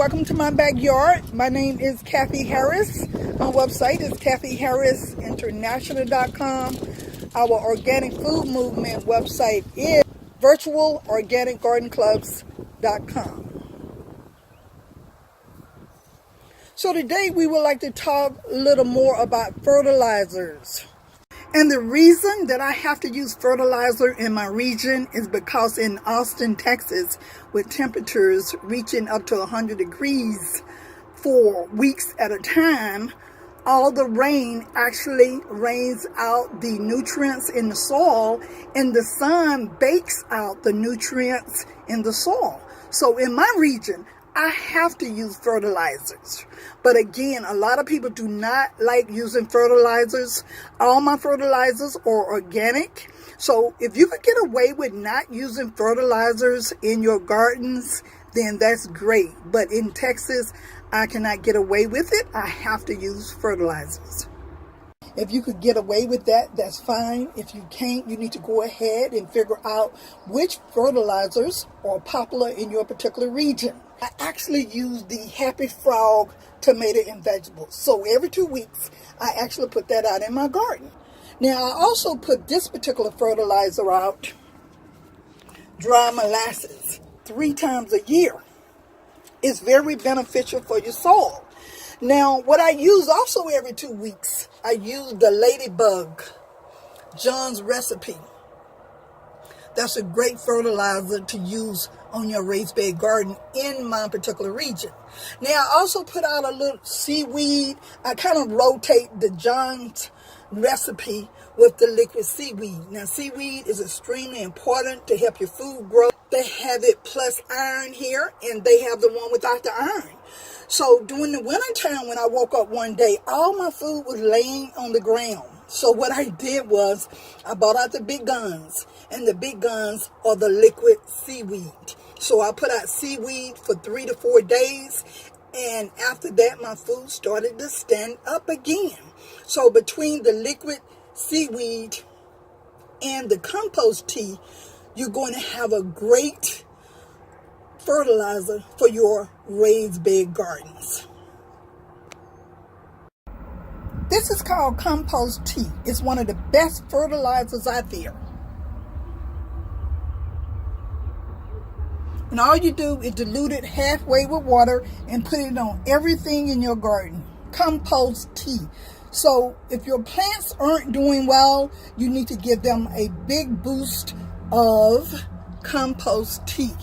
welcome to my backyard. My name is Cathy Harris. My website is cathyharrisinternational.com. Our organic food movement website is virtualorganicgardenclubs.com. So today we would like to talk a little more about fertilizers. And the reason that I have to use fertilizer in my region is because in Austin, Texas, with temperatures reaching up to 100 degrees for weeks at a time, all the rain actually rains out the nutrients in the soil, and the sun bakes out the nutrients in the soil. So in my region, I have to use fertilizers. But again, a lot of people do not like using fertilizers. All my fertilizers are organic. So if you could get away with not using fertilizers in your gardens, then that's great. But in Texas, I cannot get away with it. I have to use fertilizers. If you could get away with that, that's fine. If you can't, you need to go ahead and figure out which fertilizers are popular in your particular region. I actually use the Happy Frog tomato and vegetables. So every 2 weeks, I actually put that out in my garden. Now, I also put this particular fertilizer out, dry molasses, 3 times a year. It's very beneficial for your soil. Now, what I use also every 2 weeks, I use the Ladybug, John's Recipe. That's a great fertilizer to use on your raised bed garden in my particular region. Now, I also put out a little seaweed. I kind of rotate the John's Recipe with the liquid seaweed. Now, seaweed is extremely important to help your food grow. They have it plus iron here, and they have the one without the iron. So during the wintertime, when I woke up one day, all my food was laying on the ground. So what I did was I bought out the big guns, and the big guns are the liquid seaweed. So I put out seaweed for 3 to 4 days, and after that, my food started to stand up again. So between the liquid seaweed and the compost tea, you're going to have a great fertilizer for your raised bed gardens. This is called compost tea. It's one of the best fertilizers out there. And all you do is dilute it halfway with water and put it on everything in your garden. Compost tea. So if your plants aren't doing well, you need to give them a big boost of compost tea.